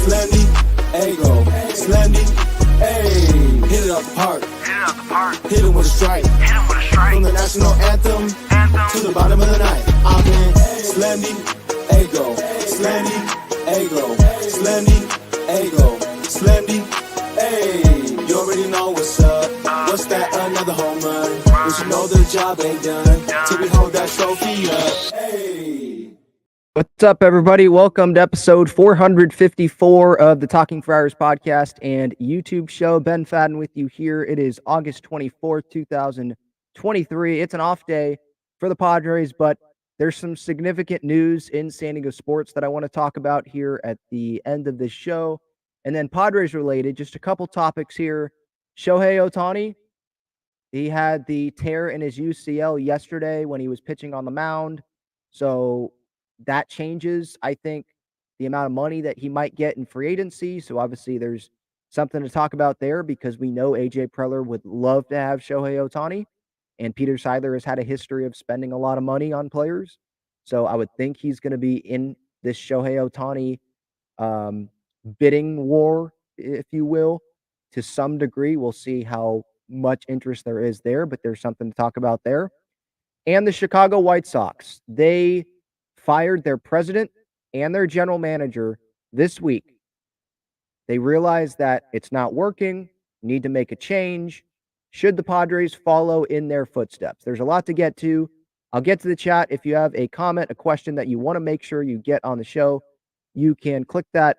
Slendy, Ego, Slendy, hey. Hit it out the park. Hit him with a strike. From the national anthem to the bottom of the night. I'm in Slendy, Ego, Slendy, Ego, Slendy, Ego, Slendy, hey. You already know what's up. What's that? Another home run. But you know the job ain't done till we hold that trophy up. Hey. What's up, everybody? Welcome to episode 454 of the Talking Friars podcast and YouTube show. Ben Fadden with you here. It is August 24th, 2023. It's an off day for the Padres, but there's some significant news in San Diego sports that I want to talk about here at the end of this show. And then Padres related, just a couple topics here. Shohei Ohtani, he had the tear in his UCL yesterday when he was pitching on the mound. So that changes, I think, the amount of money that he might get in free agency. So obviously there's something to talk about there because we know AJ Preller would love to have Shohei Ohtani, and Peter Seidler has had a history of spending a lot of money on players. So I would think he's going to be in this Shohei Ohtani bidding war, if you will, to some degree. We'll see how much interest there is there, but there's something to talk about there. And the Chicago White Sox, they fired their president and their general manager this week. They realized that it's not working, need to make a change. Should the Padres follow in their footsteps? There's a lot to get to. I'll get to the chat. If you have a comment, a question that you want to make sure you get on the show, you can click that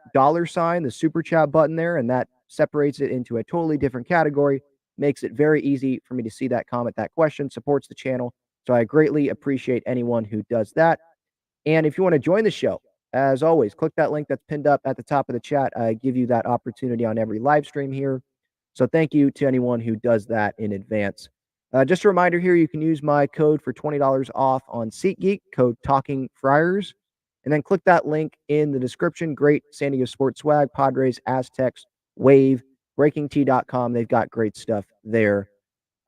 $sign, the super chat button there, and that separates it into a totally different category. Makes it very easy for me to see that comment, that question, supports the channel. So I greatly appreciate anyone who does that. And if you want to join the show, as always, click that link that's pinned up at the top of the chat. I give you that opportunity on every live stream here. So thank you to anyone who does that in advance. Just a reminder here, you can use my code for $20 off on SeatGeek, code Talking Friars. And then click that link in the description. Great San Diego sports swag, Padres, Aztecs, Wave, BreakingT.com. They've got great stuff there.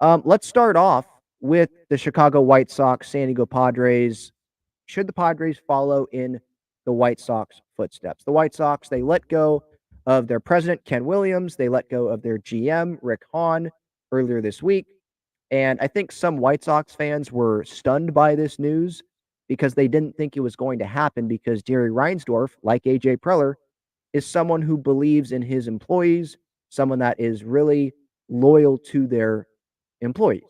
Let's start off with the Chicago White Sox, San Diego Padres. Should the Padres follow in the White Sox footsteps? The White Sox, they let go of their president, Ken Williams. They let go of their GM, Rick Hahn, earlier this week. And I think some White Sox fans were stunned by this news because they didn't think it was going to happen because Jerry Reinsdorf, like AJ Preller, is someone who believes in his employees, someone that is really loyal to their employees.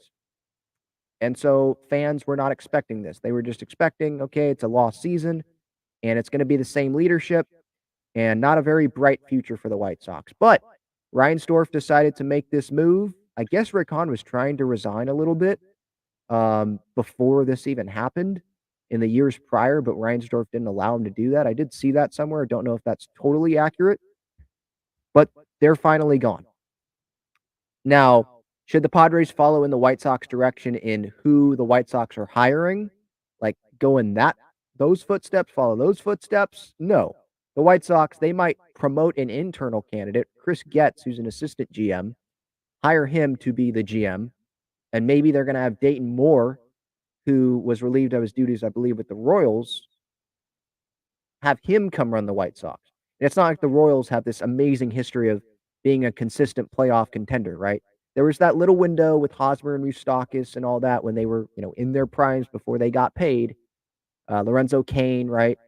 And so fans were not expecting this. They were just expecting, okay, it's a lost season, and it's going to be the same leadership, and not a very bright future for the White Sox. But Reinsdorf decided to make this move. I guess Rick Hahn was trying to resign a little bit before this even happened in the years prior, but Reinsdorf didn't allow him to do that. I did see that somewhere. I don't know if that's totally accurate, but they're finally gone. Now, should the Padres follow in the White Sox direction in who the White Sox are hiring? Like go in those footsteps, follow those footsteps? No. The White Sox, they might promote an internal candidate, Chris Getz, who's an assistant GM, hire him to be the GM, and maybe they're going to have Dayton Moore, who was relieved of his duties, I believe, with the Royals, have him come run the White Sox. And it's not like the Royals have this amazing history of being a consistent playoff contender, right? There was that little window with Hosmer and Moustakas and all that when they were, in their primes before they got paid. Lorenzo Cain, right?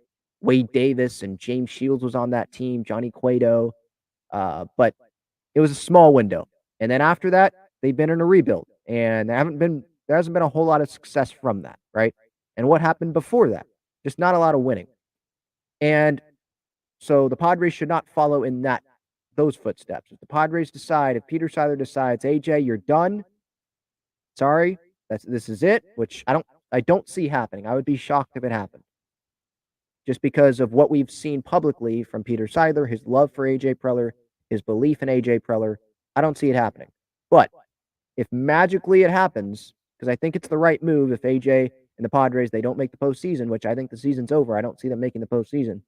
Wade Davis and James Shields was on that team, Johnny Cueto. But it was a small window. And then after that, they've been in a rebuild. And there hasn't been a whole lot of success from that, right? And what happened before that? Just not a lot of winning. And so the Padres should not follow in those footsteps. If the Padres decide, if Peter Seidler decides, AJ, you're done. Sorry, this is it, which I don't see happening. I would be shocked if it happened. Just because of what we've seen publicly from Peter Seidler, his love for AJ Preller, his belief in AJ Preller, I don't see it happening. But if magically it happens, because I think it's the right move if AJ and the Padres, they don't make the postseason, which I think the season's over. I don't see them making the postseason.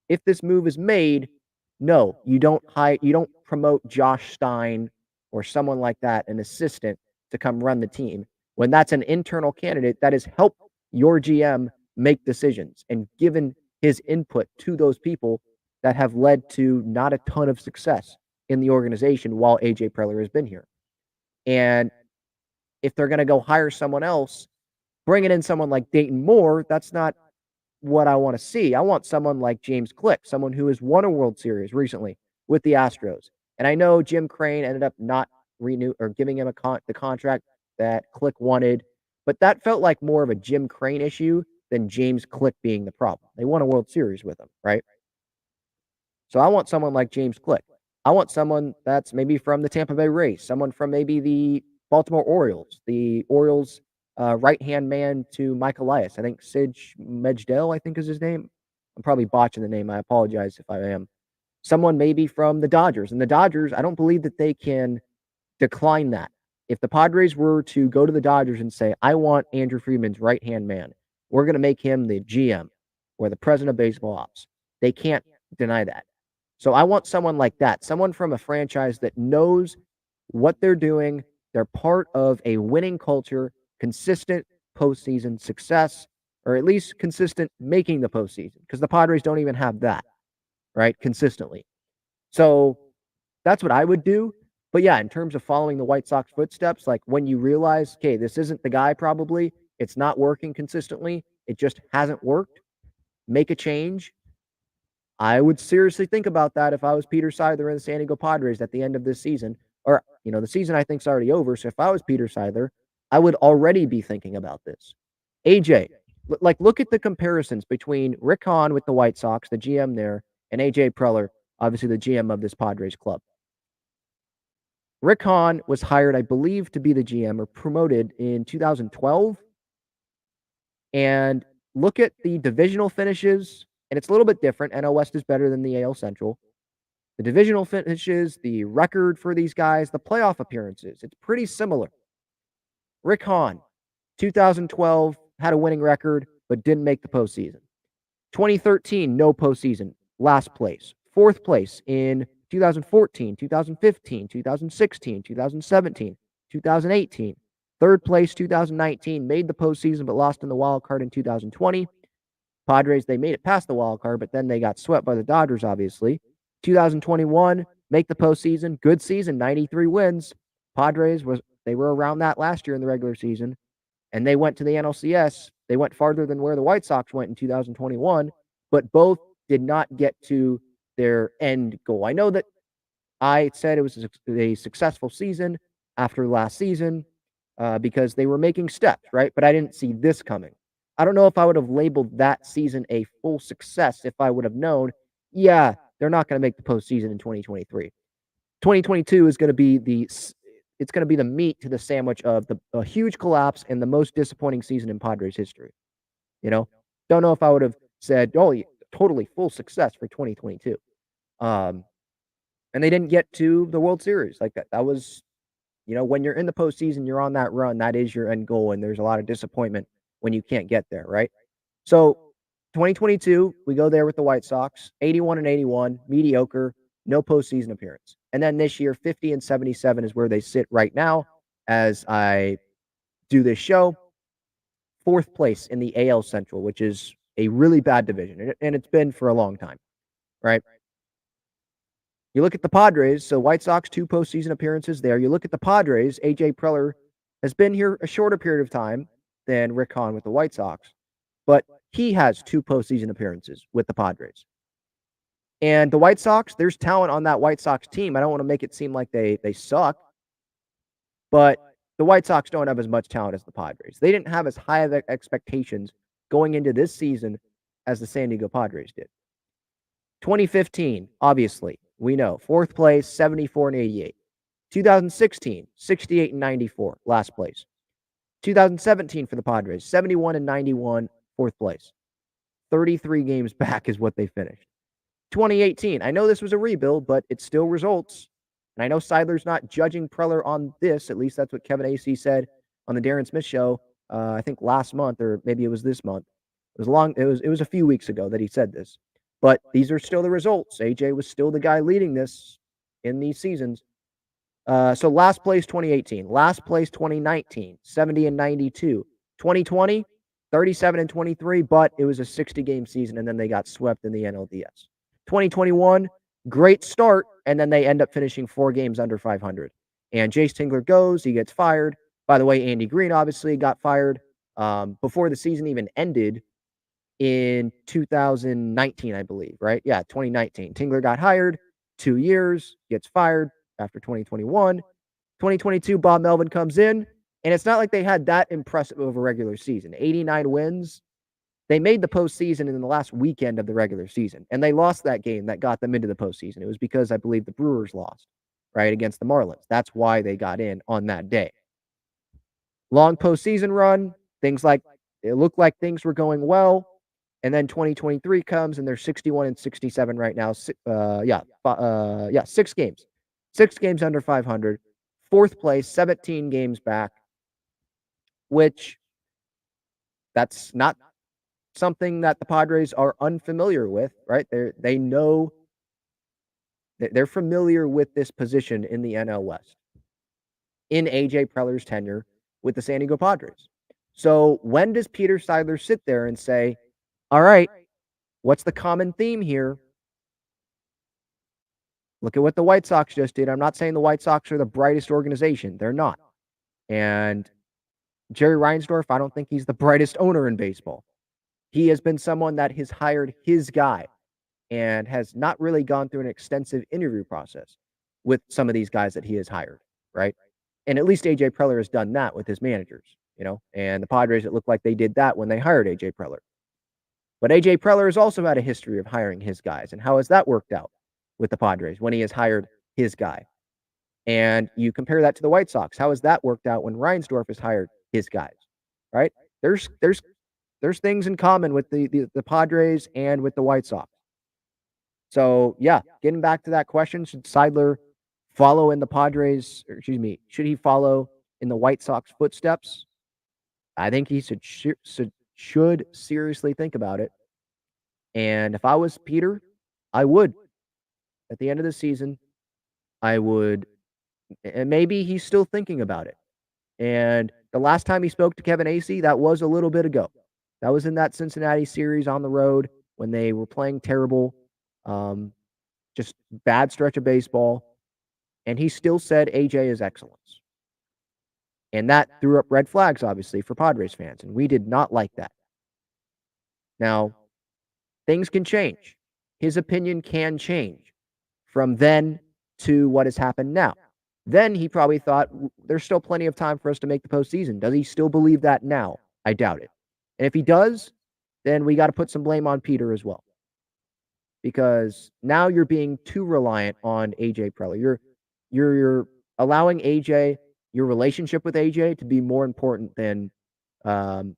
If this move is made, no, you don't promote Josh Stein or someone like that, an assistant, to come run the team when that's an internal candidate that has helped your GM make decisions and given his input to those people that have led to not a ton of success in the organization while AJ Preller has been here. And if they're going to go hire someone else, bringing in someone like Dayton Moore, that's not what I want to see. I want someone like James Click, someone who has won a World Series recently with the Astros. And I know Jim Crane ended up not giving him the contract that Click wanted, but that felt like more of a Jim Crane issue than James Click being the problem. They won a World Series with him, right? So I want someone like James Click. I want someone that's maybe from the Tampa Bay Rays, someone from maybe the Baltimore Orioles, the Orioles right-hand man to Mike Elias. I think Sid Mejdel, I think is his name. I'm probably botching the name. I apologize if I am. Someone maybe from the Dodgers. And the Dodgers, I don't believe that they can decline that. If the Padres were to go to the Dodgers and say, I want Andrew Friedman's right-hand man, we're going to make him the GM or the president of baseball ops. They can't deny that. So I want someone like that, someone from a franchise that knows what they're doing. They're part of a winning culture, consistent postseason success, or at least consistent making the postseason, because the Padres don't even have that, right, consistently. So that's what I would do. But yeah, in terms of following the White Sox footsteps, like when you realize, okay, this isn't the guy probably, it's not working consistently, it just hasn't worked, make a change. I would seriously think about that if I was Peter Seidler and the San Diego Padres at the end of this season. Or, the season I think is already over. So if I was Peter Seidler, I would already be thinking about this. AJ, look at the comparisons between Rick Hahn with the White Sox, the GM there, and AJ Preller, obviously the GM of this Padres club. Rick Hahn was hired, I believe, to be the GM or promoted in 2012. And look at the divisional finishes, and it's a little bit different. NL West is better than the AL Central. The divisional finishes, the record for these guys, the playoff appearances, it's pretty similar. Rick Hahn, 2012, had a winning record, but didn't make the postseason. 2013, no postseason, last place. Fourth place in 2014, 2015, 2016, 2017, 2018. Third place, 2019, made the postseason, but lost in the wild card in 2020. Padres, they made it past the wild card, but then they got swept by the Dodgers, obviously. 2021, make the postseason. Good season, 93 wins. Padres, they were around that last year in the regular season, and they went to the NLCS. They went farther than where the White Sox went in 2021, but both did not get to their end goal. I know that I said it was a successful season after last season because they were making steps, right? But I didn't see this coming. I don't know if I would have labeled that season a full success if I would have known, yeah, they're not going to make the postseason in 2023. 2022 is going to be the meat to the sandwich of a huge collapse and the most disappointing season in Padres history. Don't know if I would have said, oh, totally full success for 2022. And they didn't get to the World Series like that. That was, when you're in the postseason, you're on that run. That is your end goal. And there's a lot of disappointment when you can't get there, right? So 2022, we go there with the White Sox, 81-81, mediocre, no postseason appearance. And then this year, 50-77 is where they sit right now as I do this show. Fourth place in the AL Central, which is a really bad division. And it's been for a long time, right? You look at the Padres, so White Sox, 2 postseason appearances there. You look at the Padres, AJ Preller has been here a shorter period of time than Rick Hahn with the White Sox, but he has 2 postseason appearances with the Padres. And the White Sox, there's talent on that White Sox team. I don't want to make it seem like they suck, but the White Sox don't have as much talent as the Padres. They didn't have as high of expectations going into this season as the San Diego Padres did. 2015, obviously, we know, 4th place, 74-88. 2016, 68-94, last place. 2017 for the Padres, 71-91, 4th place. 33 games back is what they finished. 2018, I know this was a rebuild, but it still results. And I know Seidler's not judging Preller on this. At least that's what Kevin AC said on the Darren Smith show, I think last month, or maybe it was this month. It was a few weeks ago that he said this. But these are still the results. AJ was still the guy leading this in these seasons. So last place 2018, last place 2019, 70-92. 2020, 37-23, but it was a 60-game season, and then they got swept in the NLDS. 2021, great start, and then they end up finishing 4 games under 500. And Jace Tingler goes, he gets fired. By the way, Andy Green obviously got fired before the season even ended in 2019, I believe, right? Yeah, 2019. Tingler got hired, 2 years, gets fired after 2021. 2022, Bob Melvin comes in, and it's not like they had that impressive of a regular season. 89 wins. They made the postseason in the last weekend of the regular season, and they lost that game that got them into the postseason. It was because I believe the Brewers lost, right, against the Marlins. That's why they got in on that day. Long postseason run, it looked like things were going well, and then 2023 comes, and they're 61 and 67 right now. 6 games. 6 games under 500. 4th place, 17 games back, which that's not something that the Padres are unfamiliar with, right? They know that they're familiar with this position in the NL West in AJ Preller's tenure with the San Diego Padres. So when does Peter Seidler sit there and say, all right, what's the common theme here? Look at what the White Sox just did. I'm not saying the White Sox are the brightest organization. They're not. And Jerry Reinsdorf, I don't think he's the brightest owner in baseball. He has been someone that has hired his guy and has not really gone through an extensive interview process with some of these guys that he has hired, right? And at least AJ Preller has done that with his managers, and the Padres, it looked like they did that when they hired AJ Preller. But AJ Preller has also had a history of hiring his guys. And how has that worked out with the Padres when he has hired his guy? And you compare that to the White Sox. How has that worked out when Reinsdorf has hired his guys, right? There's things in common with the Padres and with the White Sox. So, yeah, getting back to that question, should Seidler follow in the Padres, or excuse me, should he follow in the White Sox footsteps? I think he should seriously think about it. And if I was Peter, I would. At the end of the season, I would, and maybe he's still thinking about it. And the last time he spoke to Kevin Acee, that was a little bit ago. That was in that Cincinnati series on the road when they were playing terrible, just bad stretch of baseball. And he still said AJ is excellence. And that threw up red flags, obviously, for Padres fans. And we did not like that. Now, things can change. His opinion can change from then to what has happened now. Then he probably thought there's still plenty of time for us to make the postseason. Does he still believe that now? I doubt it. And if he does, then we got to put some blame on Peter as well. Because now you're being too reliant on AJ Preller. You're allowing AJ, your relationship with AJ, to be more important than the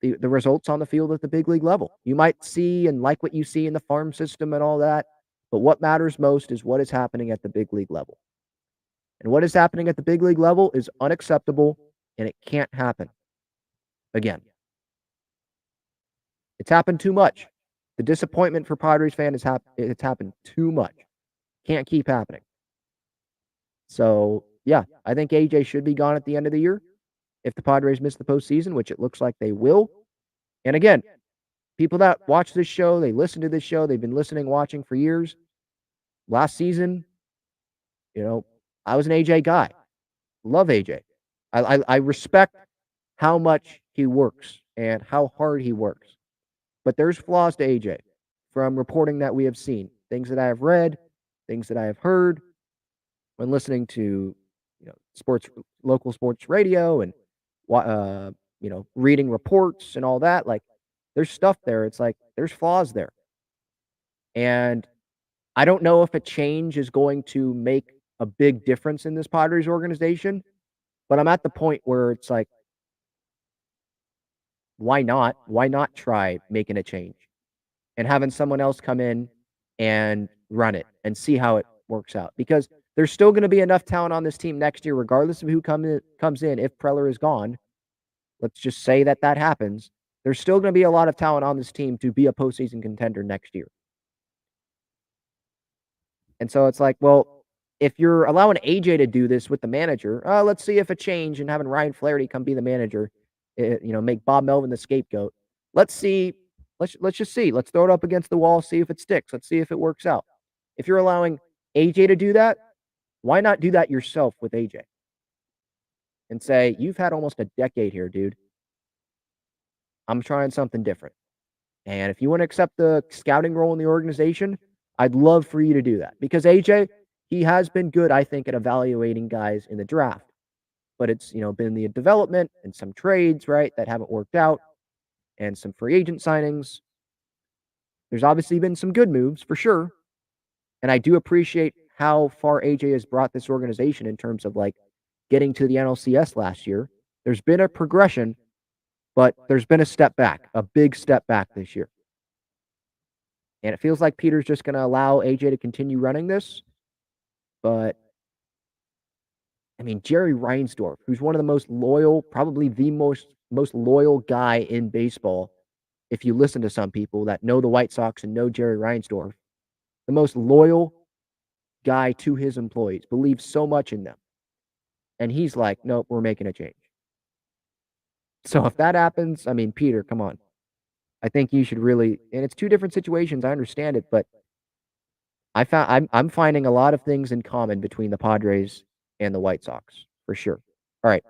results on the field at the big league level. You might see and like what you see in the farm system and all that, but what matters most is what is happening at the big league level. And what is happening at the big league level is unacceptable, and it can't happen again. It's happened too much. The disappointment for Padres fans it's happened too much. Can't keep happening. So, yeah, I think AJ should be gone at the end of the year if the Padres miss the postseason, which it looks like they will. And again, people that watch this show, they listen to this show, they've been listening, watching for years. Last season, I was an AJ guy. Love AJ. I respect how much he works and how hard he works. But there's flaws to AJ from reporting that we have seen, things that I have read, things that I have heard when listening to, local sports radio and, reading reports and all that. Like, there's stuff there. It's like there's flaws there. And I don't know if a change is going to make a big difference in this Padres organization, but I'm at the point where it's like, why not? Why not try making a change and having someone else come in and run it and see how it works out? Because there's still going to be enough talent on this team next year, regardless of who comes in. If Preller is gone, let's just say that happens. There's still going to be a lot of talent on this team to be a postseason contender next year. And so it's like, well, if you're allowing AJ to do this with the manager, let's see if a change and having Ryan Flaherty come be the manager, make Bob Melvin the scapegoat. Let's see Let's just see. Let's throw it up against the wall, see if it sticks. Let's see if it works out. If you're allowing AJ to do that, why not do that yourself with AJ? And say, you've had almost a decade here, dude. I'm trying something different. And if you want to accept the scouting role in the organization, I'd love for you to do that. Because AJ, he has been good, I think, at evaluating guys in the draft. But it's, been the development and some trades, right, that haven't worked out, and some free agent signings. There's obviously been some good moves for sure. And I do appreciate how far AJ has brought this organization in terms of like getting to the NLCS last year. There's been a progression, but there's been a step back, a big step back this year. And it feels like Peter's just going to allow AJ to continue running this. But I mean, Jerry Reinsdorf, who's one of the most loyal, probably the most loyal guy in baseball, if you listen to some people that know the White Sox and know Jerry Reinsdorf, the most loyal guy to his employees, believes so much in them. And he's like, nope, we're making a change. So if that happens, I mean, Peter, come on. I think you should really, and it's two different situations. I understand it, but I'm finding a lot of things in common between the Padres and the White Sox, for sure. All right.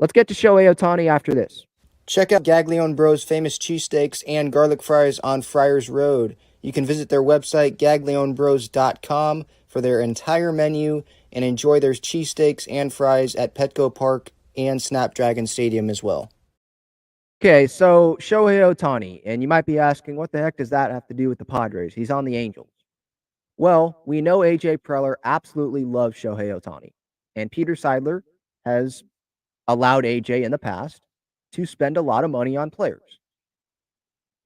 Let's get to Shohei Ohtani after this. Check out Gaglione Bros' famous cheesesteaks and garlic fries on Friars Road. You can visit their website, gaglionebros.com, for their entire menu and enjoy their cheesesteaks and fries at Petco Park and Snapdragon Stadium as well. Okay, so Shohei Ohtani, and you might be asking, what the heck does that have to do with the Padres? He's on the Angels. Well, we know AJ Preller absolutely loves Shohei Ohtani, and Peter Seidler has allowed AJ in the past to spend a lot of money on players.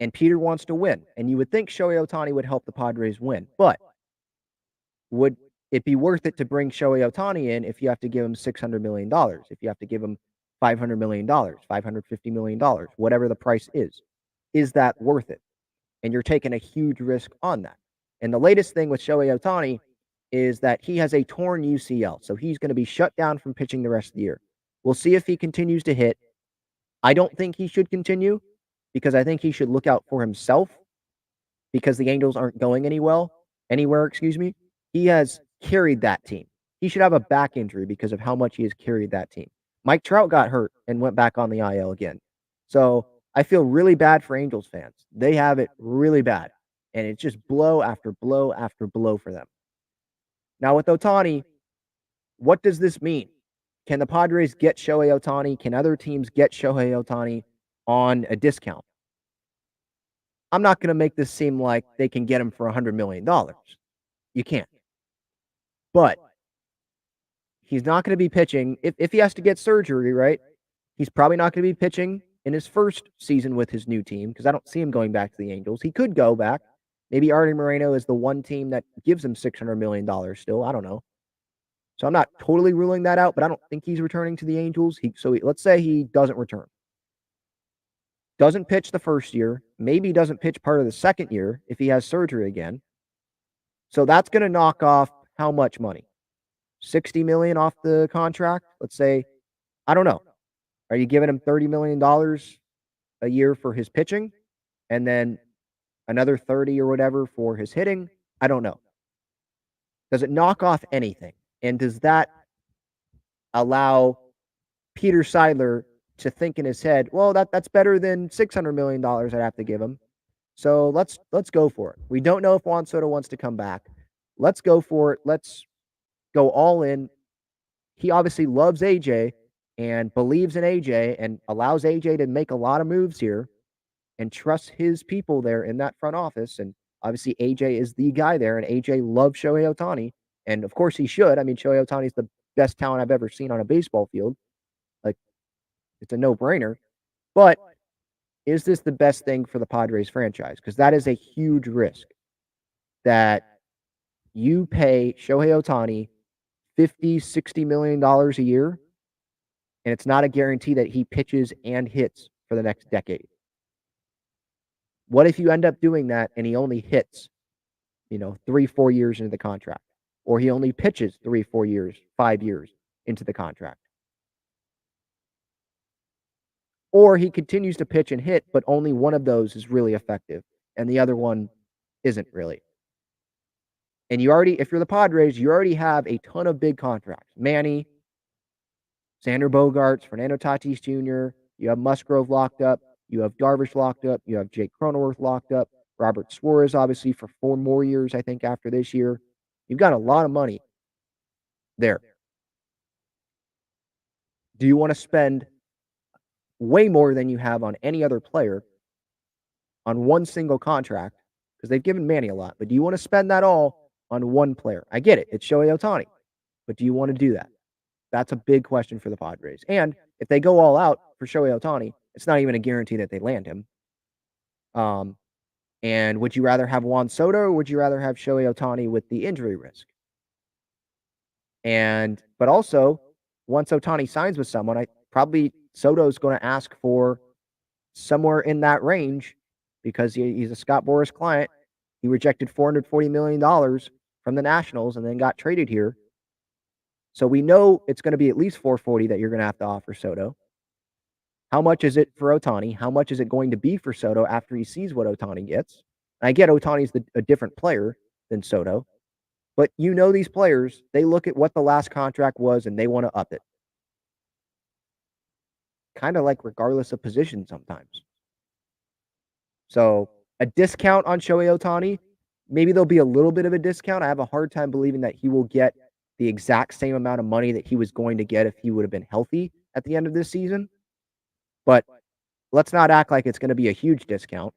And Peter wants to win, and you would think Shohei Ohtani would help the Padres win, but would it be worth it to bring Shohei Ohtani in if you have to give him $600 million, if you have to give him $500 million, $550 million, whatever the price is? Is that worth it? And you're taking a huge risk on that. And the latest thing with Shohei Ohtani is that he has a torn UCL, so he's going to be shut down from pitching the rest of the year. We'll see if he continues to hit. I don't think he should continue because I think he should look out for himself because the Angels aren't going anywhere. He has carried that team. He should have a back injury because of how much he has carried that team. Mike Trout got hurt and went back on the IL again. So I feel really bad for Angels fans. They have it really bad. And it's just blow after blow after blow for them. Now with Ohtani, what does this mean? Can the Padres get Shohei Ohtani? Can other teams get Shohei Ohtani on a discount? I'm not going to make this seem like they can get him for $100 million. You can't. But he's not going to be pitching. If he has to get surgery, right, he's probably not going to be pitching in his first season with his new team because I don't see him going back to the Angels. He could go back. Maybe Artie Moreno is the one team that gives him $600 million still. I don't know. So I'm not totally ruling that out, but I don't think he's returning to the Angels. Let's say he doesn't return. Doesn't pitch the first year. Maybe doesn't pitch part of the second year if he has surgery again. So that's going to knock off how much money? $60 million off the contract? Let's say, I don't know. Are you giving him $30 million a year for his pitching and then another 30 or whatever for his hitting? I don't know. Does it knock off anything? And does that allow Peter Seidler to think in his head, well, that's better than $600 million I'd have to give him. So let's go for it. We don't know if Juan Soto wants to come back. Let's go for it. Let's go all in. He obviously loves AJ and believes in AJ and allows AJ to make a lot of moves here and trusts his people there in that front office. And obviously AJ is the guy there, and AJ loves Shohei Ohtani. And of course he should. I mean, Shohei Ohtani is the best talent I've ever seen on a baseball field. Like, it's a no-brainer. But is this the best thing for the Padres franchise? Because that is a huge risk that you pay Shohei Ohtani $50, $60 million a year, and it's not a guarantee that he pitches and hits for the next decade. What if you end up doing that and he only hits, 3-4 years into the contract? Or he only pitches 3-4 years, 5 years into the contract? or he continues to pitch and hit, but only one of those is really effective, and the other one isn't really. And if you're the Padres, you already have a ton of big contracts. Manny, Xander Bogaerts, Fernando Tatis Jr., you have Musgrove locked up, you have Darvish locked up, you have Jake Cronenworth locked up, Robert Suarez, obviously, for 4 more years, I think, after this year. You've got a lot of money there. Do you want to spend way more than you have on any other player on one single contract? Because they've given Manny a lot, but do you want to spend that all on one player? I get it. It's Shohei Ohtani, but do you want to do that? That's a big question for the Padres. And if they go all out for Shohei Ohtani, it's not even a guarantee that they land him. And would you rather have Juan Soto or would you rather have Shohei Ohtani with the injury risk? But also, once Ohtani signs with someone, probably Soto's going to ask for somewhere in that range because he's a Scott Boras client. He rejected $440 million from the Nationals and then got traded here. So we know it's going to be at least $440 that you're going to have to offer Soto. How much is it for Ohtani? How much is it going to be for Soto after he sees what Ohtani gets? And I get Ohtani's a different player than Soto, but you know these players, they look at what the last contract was and they want to up it. Kind of like regardless of position sometimes. So a discount on Shohei Ohtani, maybe there'll be a little bit of a discount. I have a hard time believing that he will get the exact same amount of money that he was going to get if he would have been healthy at the end of this season. But let's not act like it's going to be a huge discount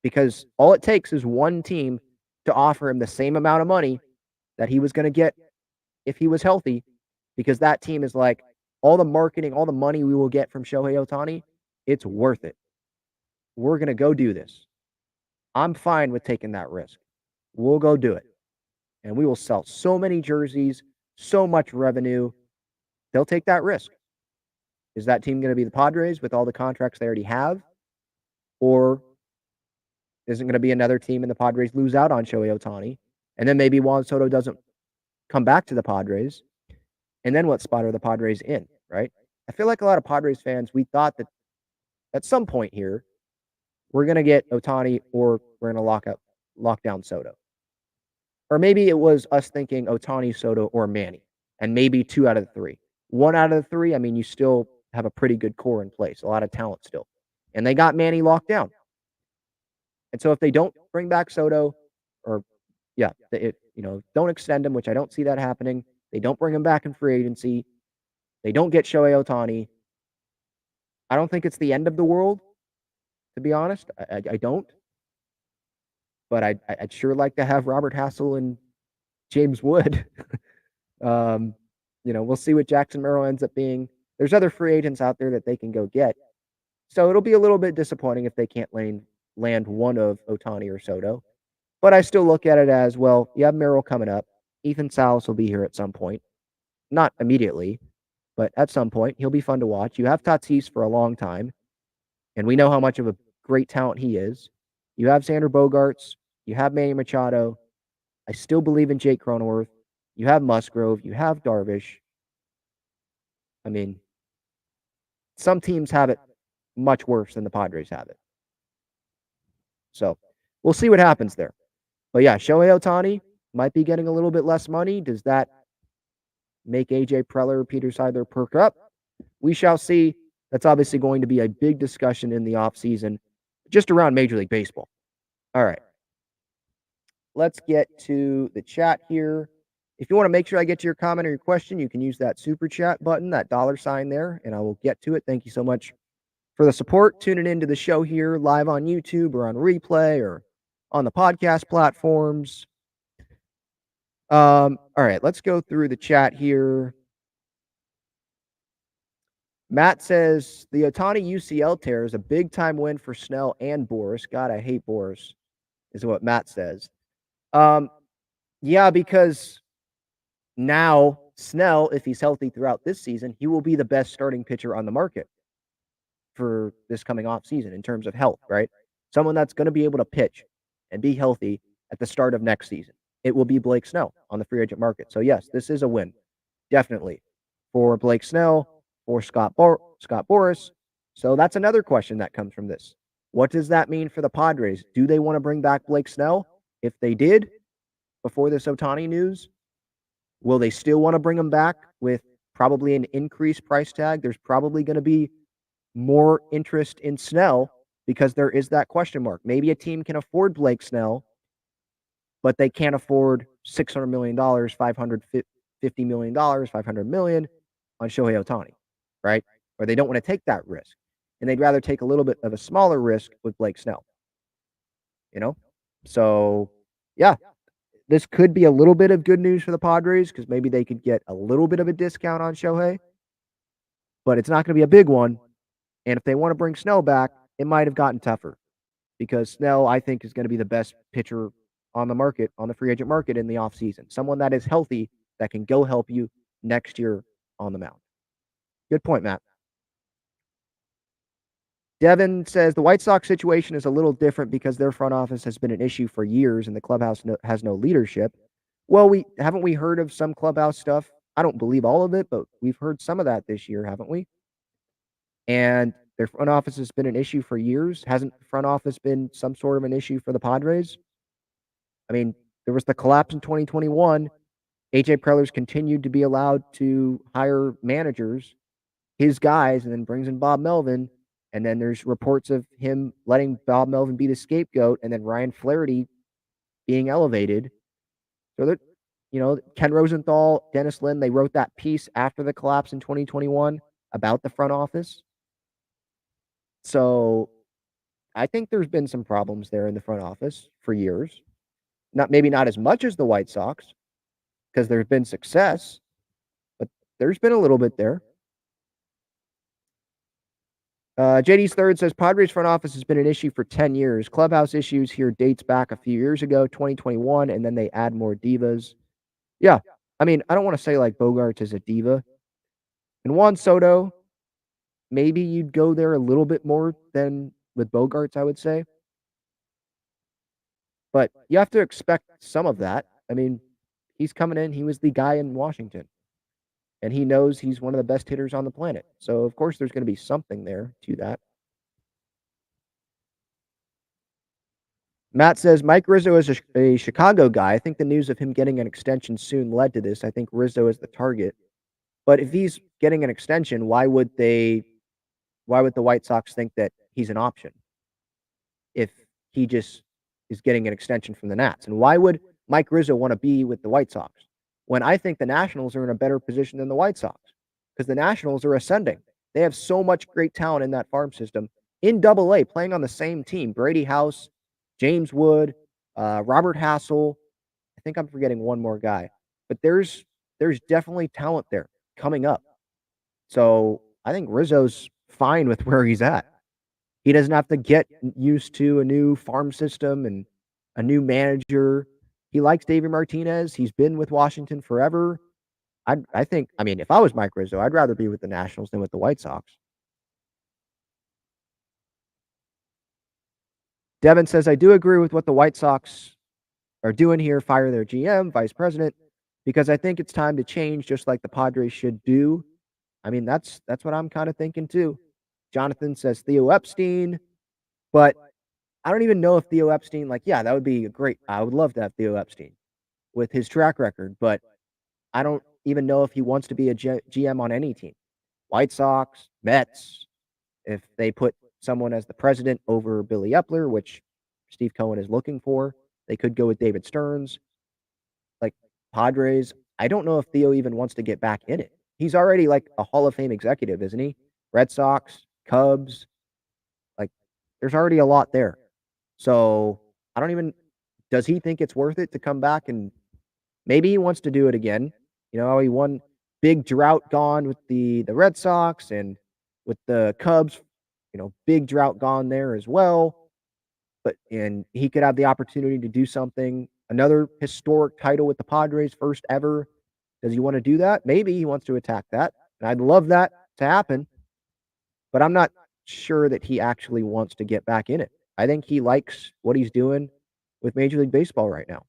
because all it takes is one team to offer him the same amount of money that he was going to get if he was healthy, because that team is like, all the marketing, all the money we will get from Shohei Ohtani, it's worth it. We're going to go do this. I'm fine with taking that risk. We'll go do it. And we will sell so many jerseys, so much revenue. They'll take that risk. Is that team going to be the Padres with all the contracts they already have? Or is it going to be another team and the Padres lose out on Shohei Ohtani? And then maybe Juan Soto doesn't come back to the Padres. And then what spot are the Padres in, right? I feel like a lot of Padres fans, we thought that at some point here, we're going to get Ohtani or we're going to lock down Soto. Or maybe it was us thinking Ohtani, Soto, or Manny. And maybe 2 out of the 3. 1 out of the 3, I mean, you still have a pretty good core in place, a lot of talent still. And they got Manny locked down. And so if they don't bring back Soto, or don't extend him, which I don't see that happening. They don't bring him back in free agency. They don't get Shohei Ohtani. I don't think it's the end of the world, to be honest. I don't. But I'd sure like to have Robert Hassel and James Wood. We'll see what Jackson Merrill ends up being. There's other free agents out there that they can go get. So it'll be a little bit disappointing if they can't land one of Ohtani or Soto. But I still look at it as, well, you have Merrill coming up. Ethan Salas will be here at some point. Not immediately, but at some point. He'll be fun to watch. You have Tatis for a long time, and we know how much of a great talent he is. You have Xander Bogaerts. You have Manny Machado. I still believe in Jake Cronenworth. You have Musgrove. You have Darvish. I mean, some teams have it much worse than the Padres have it. So we'll see what happens there. But yeah, Shohei Ohtani might be getting a little bit less money. Does that make AJ Preller or Peter Seidler perk up? We shall see. That's obviously going to be a big discussion in the offseason just around Major League Baseball. All right. Let's get to the chat here. If you want to make sure I get to your comment or your question, you can use that super chat button, that $sign there, and I will get to it. Thank you so much for the support. Tuning into the show here live on YouTube or on replay or on the podcast platforms. All right, let's go through the chat here. Matt says the Ohtani UCL tear is a big-time win for Snell and Boras. God, I hate Boras, is what Matt says. Yeah, because now Snell, if he's healthy throughout this season, he will be the best starting pitcher on the market for this coming off season in terms of health, right? Someone that's going to be able to pitch and be healthy at the start of next season. It will be Blake Snell on the free agent market. So yes, this is a win, definitely, for Blake Snell, for Scott Boras, So that's another question that comes from this. What does that mean for the Padres? Do they want to bring back Blake Snell? If they did, before this Ohtani news, will they still want to bring him back with probably an increased price tag? There's probably going to be more interest in Snell because there is that question mark. Maybe a team can afford Blake Snell, but they can't afford $600 million, $550 million, $500 million on Shohei Ohtani, right? Or they don't want to take that risk. And they'd rather take a little bit of a smaller risk with Blake Snell, you know? So, yeah, this could be a little bit of good news for the Padres because maybe they could get a little bit of a discount on Shohei, but it's not going to be a big one. And if they want to bring Snell back, it might have gotten tougher because Snell, I think, is going to be the best pitcher on the market, on the free agent market in the offseason. Someone that is healthy that can go help you next year on the mound. Good point, Matt. Devin says the White Sox situation is a little different because their front office has been an issue for years and the clubhouse has no leadership. Well, haven't we heard of some clubhouse stuff? I don't believe all of it, but we've heard some of that this year, haven't we? And their front office has been an issue for years. Hasn't the front office been some sort of an issue for the Padres? I mean, there was the collapse in 2021. AJ Preller's continued to be allowed to hire managers, his guys, and then brings in Bob Melvin. And then there's reports of him letting Bob Melvin be the scapegoat, and then Ryan Flaherty being elevated. So that, Ken Rosenthal, Dennis Lin, they wrote that piece after the collapse in 2021 about the front office. So I think there's been some problems there in the front office for years. Maybe not as much as the White Sox, because there's been success, but there's been a little bit there. JD's third says Padres front office has been an issue for 10 years. Clubhouse issues here dates back a few years ago, 2021, and then they add more divas. Yeah, I mean, I don't want to say like Bogarts is a diva. And Juan Soto, maybe you'd go there a little bit more than with Bogarts, I would say. But you have to expect some of that. I mean, he's coming in. He was the guy in Washington. And he knows he's one of the best hitters on the planet. So, of course, there's going to be something there to that. Matt says, Mike Rizzo is a Chicago guy. I think the news of him getting an extension soon led to this. I think Rizzo is the target. But if he's getting an extension, why would the White Sox think that he's an option if he just is getting an extension from the Nats? And why would Mike Rizzo want to be with the White Sox when I think the Nationals are in a better position than the White Sox? Because the Nationals are ascending. They have so much great talent in that farm system in Double-A, playing on the same team. Brady House, James Wood, Robert Hassel. I think I'm forgetting one more guy. But there's definitely talent there coming up. So I think Rizzo's fine with where he's at. He doesn't have to get used to a new farm system and a new manager. He likes David Martinez. He's been with Washington forever. I think, if I was Mike Rizzo, I'd rather be with the Nationals than with the White Sox. Devin says, I do agree with what the White Sox are doing here. Fire their GM, vice president, because I think it's time to change, just like the Padres should do. That's what I'm kind of thinking too. Jonathan says Theo Epstein, but I don't even know if Theo Epstein, that would be I would love to have Theo Epstein with his track record, but I don't even know if he wants to be a GM on any team. White Sox, Mets, if they put someone as the president over Billy Epler, which Steve Cohen is looking for, they could go with David Stearns. Like Padres, I don't know if Theo even wants to get back in it. He's already like a Hall of Fame executive, isn't he? Red Sox, Cubs, there's already a lot there. So does he think it's worth it to come back? And maybe he wants to do it again. He won big drought gone with the Red Sox and with the Cubs, big drought gone there as well. And he could have the opportunity to do something, another historic title with the Padres, first ever. Does he want to do that? Maybe he wants to attack that. And I'd love that to happen. But I'm not sure that he actually wants to get back in it. I think he likes what he's doing with Major League Baseball right now.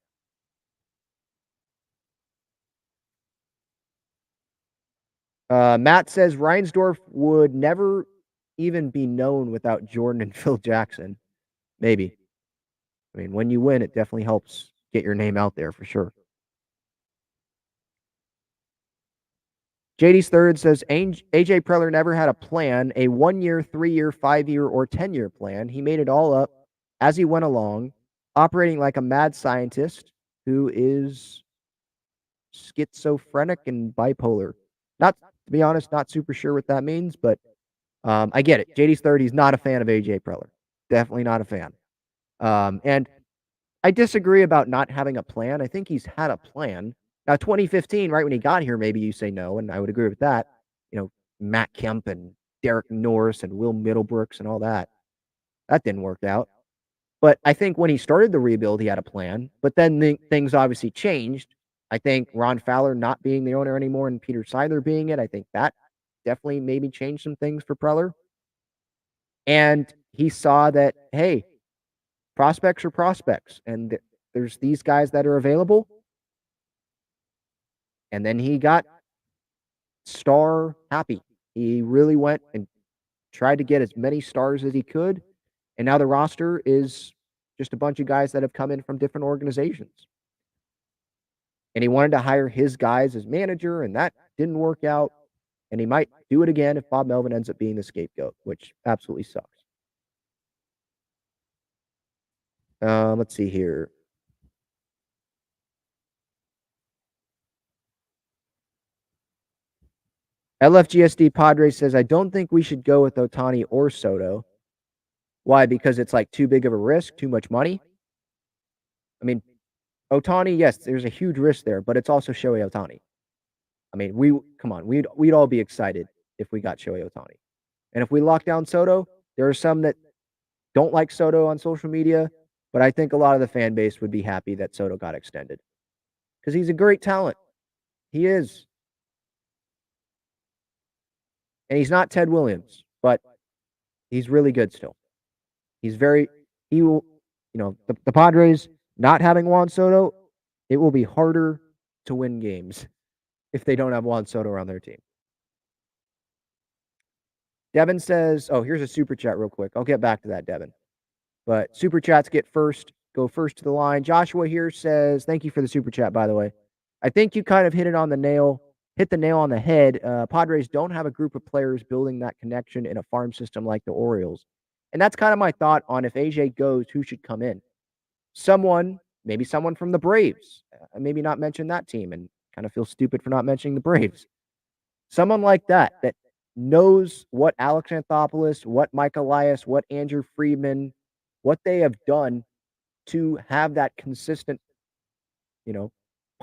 Matt says Reinsdorf would never even be known without Jordan and Phil Jackson. Maybe. I mean, when you win, it definitely helps get your name out there for sure. JD's third says AJ Preller never had a plan, a 1 year, 3 year, 5 year, or 10-year plan. He made it all up as he went along, operating like a mad scientist who is schizophrenic and bipolar. Not, to be honest, not super sure what that means, but I get it. JD's third, he's not a fan of AJ Preller. Definitely not a fan. And I disagree about not having a plan. I think he's had a plan. Now, 2015, right when he got here, maybe you say no, and I would agree with that. Matt Kemp and Derek Norris and Will Middlebrooks and all that. That didn't work out. But I think when he started the rebuild, he had a plan. But then things obviously changed. I think Ron Fowler not being the owner anymore and Peter Seidler being it, I think that definitely maybe changed some things for Preller. And he saw that, hey, prospects are prospects, and there's these guys that are available. And then he got star happy. He really went and tried to get as many stars as he could. And now the roster is just a bunch of guys that have come in from different organizations. And he wanted to hire his guys as manager, and that didn't work out. And he might do it again if Bob Melvin ends up being the scapegoat, which absolutely sucks. Let's see here. LFGSD Padres says, I don't think we should go with Ohtani or Soto. Why? Because it's like too big of a risk, too much money? I mean, Ohtani, yes, there's a huge risk there, but it's also Shohei Ohtani. I mean, we'd all be excited if we got Shohei Ohtani. And if we lock down Soto, there are some that don't like Soto on social media, but I think a lot of the fan base would be happy that Soto got extended because he's a great talent. He is. And he's not Ted Williams, but he's really good still. He will, the Padres not having Juan Soto, it will be harder to win games if they don't have Juan Soto on their team. Devin says, here's a super chat real quick. I'll get back to that, Devin. But super chats go first to the line. Joshua here says, thank you for the super chat, by the way. I think you kind of hit the nail on the head. Padres don't have a group of players building that connection in a farm system like the Orioles. And that's kind of my thought on if AJ goes, who should come in. Maybe someone from the Braves. Maybe not mention that team and kind of feel stupid for not mentioning the Braves. Someone like that knows what Alex Anthopoulos, what Mike Elias, what Andrew Friedman, what they have done to have that consistent,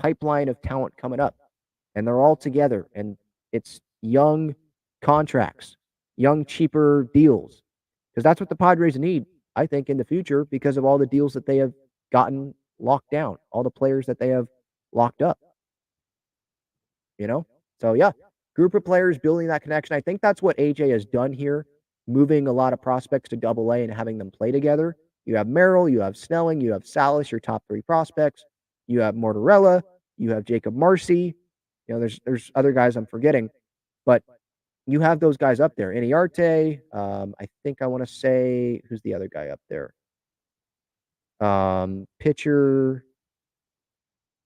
pipeline of talent coming up. And they're all together. And it's young contracts, young, cheaper deals. Because that's what the Padres need, I think, in the future because of all the deals that they have gotten locked down, all the players that they have locked up. So, yeah, group of players building that connection. I think that's what AJ has done here, moving a lot of prospects to Double-A and having them play together. You have Merrill, you have Snelling, you have Salas, your top three prospects. You have Mortarella, you have Jacob Marcy. There's other guys I'm forgetting, but you have those guys up there. Iniarte, I think I want to say, who's the other guy up there? Pitcher,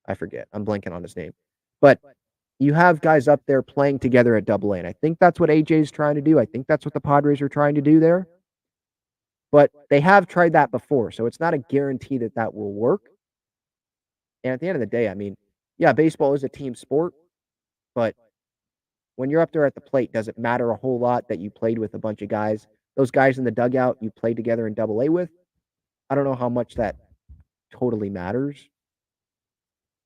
I forget. I'm blanking on his name. But you have guys up there playing together at Double-A, and I think that's what AJ is trying to do. I think that's what the Padres are trying to do there. But they have tried that before, so it's not a guarantee that will work. And at the end of the day, I mean, yeah, baseball is a team sport, but when you're up there at the plate, does it matter a whole lot that you played with a bunch of guys? Those guys in the dugout you played together in Double-A with? I don't know how much that totally matters.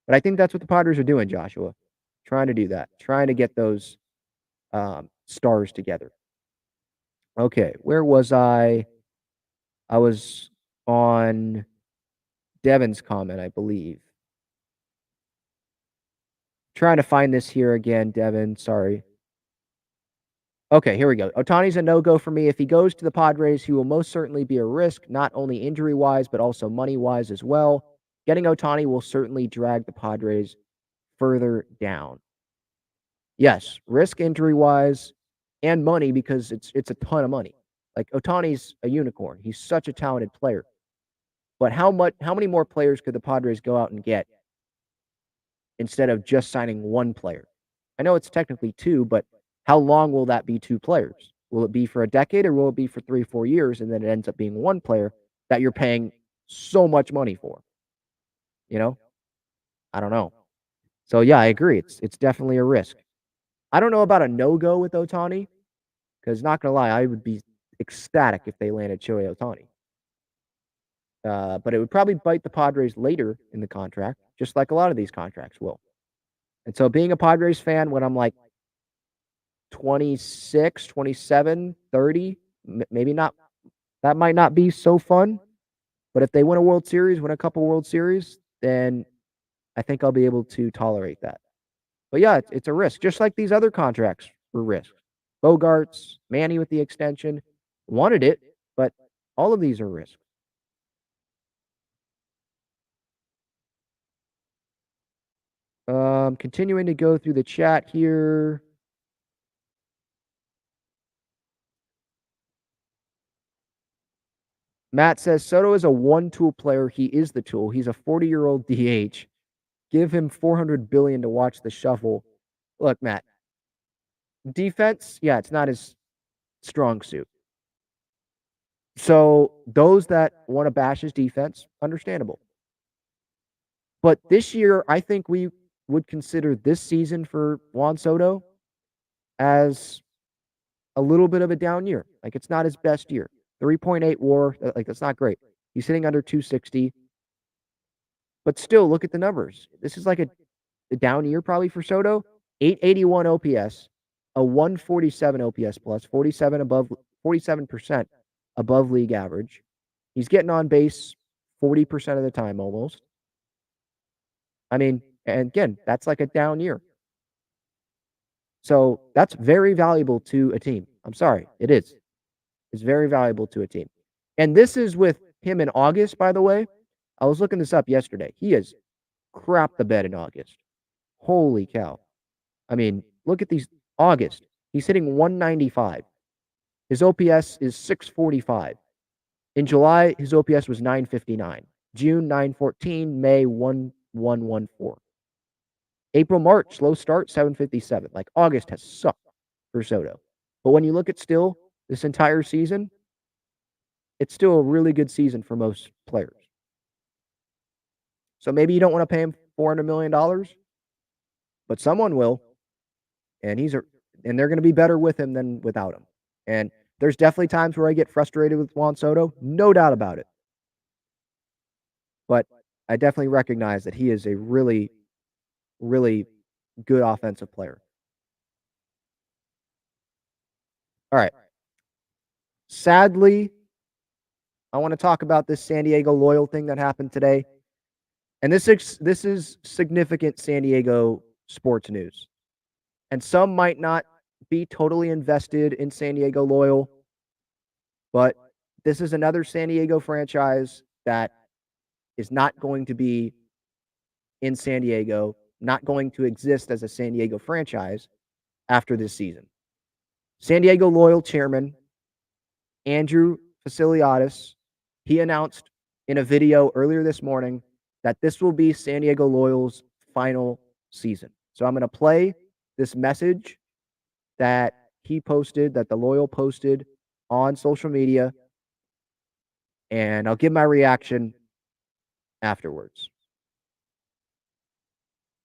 But I think that's what the Padres are doing, Joshua. Trying to do that. Trying to get those stars together. Okay, where was I? I was on Devin's comment, I believe. Trying to find this here again, Devin. Sorry. Okay, here we go. Ohtani's a no-go for me. If he goes to the Padres, he will most certainly be a risk, not only injury-wise, but also money-wise as well. Getting Ohtani will certainly drag the Padres further down. Yes, risk injury-wise and money because it's a ton of money. Like Otani's a unicorn. He's such a talented player. But how many more players could the Padres go out and get instead of just signing one player? I know it's technically two, but how long will that be two players? Will it be for a decade or will it be for 3 or 4 years and then it ends up being one player that you're paying so much money for? You know? I don't know. So yeah, I agree. It's definitely a risk. I don't know about a no-go with Otani, because not gonna lie, I would be ecstatic if they landed Shohei Otani. But it would probably bite the Padres later in the contract, just like a lot of these contracts will. And so being a Padres fan when I'm like 26, 27, 30, maybe not, that might not be so fun. But if they win a World Series, win a couple World Series, then I think I'll be able to tolerate that. But yeah, it's a risk, just like these other contracts were risks. Bogarts, Manny with the extension, wanted it, but all of these are risks. Continuing to go through the chat here. Matt says Soto is a one-tool player. He is the tool. He's a 40-year-old DH. Give him $400 billion to watch the shuffle. Look, Matt, defense, yeah, it's not his strong suit. So those that want to bash his defense, understandable. But this year, I think we would consider this season for Juan Soto as a little bit of a down year. Like, it's not his best year. 3.8 WAR, like, that's not great. He's hitting under 260. But still, look at the numbers. This is like a down year probably for Soto. 881 OPS, a 147 OPS plus, 47% above league average. He's getting on base 40% of the time almost. I mean, and again, that's like a down year. So that's very valuable to a team. I'm sorry, it is. It's very valuable to a team. And this is with him in August, by the way. I was looking this up yesterday. He has crapped the bed in August. Holy cow. I mean, look at these. August, he's hitting 195. His OPS is 645. In July, his OPS was 959. June, 914. May, 1114. April, March, slow start, 757. Like, August has sucked for Soto. But when you look at still this entire season, it's still a really good season for most players. So maybe you don't want to pay him $400 million, but someone will. And they're going to be better with him than without him. And there's definitely times where I get frustrated with Juan Soto, no doubt about it. But I definitely recognize that he is a really, really good offensive player. All right. Sadly, I want to talk about this San Diego Loyal thing that happened today. And this is significant San Diego sports news. And some might not be totally invested in San Diego Loyal, but this is another San Diego franchise that is not going to be in San Diego, not going to exist as a San Diego franchise after this season. San Diego Loyal chairman Andrew Faciliadis, he announced in a video earlier this morning that this will be San Diego Loyal's final season. So I'm going to play this message that he posted, that the Loyal posted on social media, and I'll give my reaction afterwards.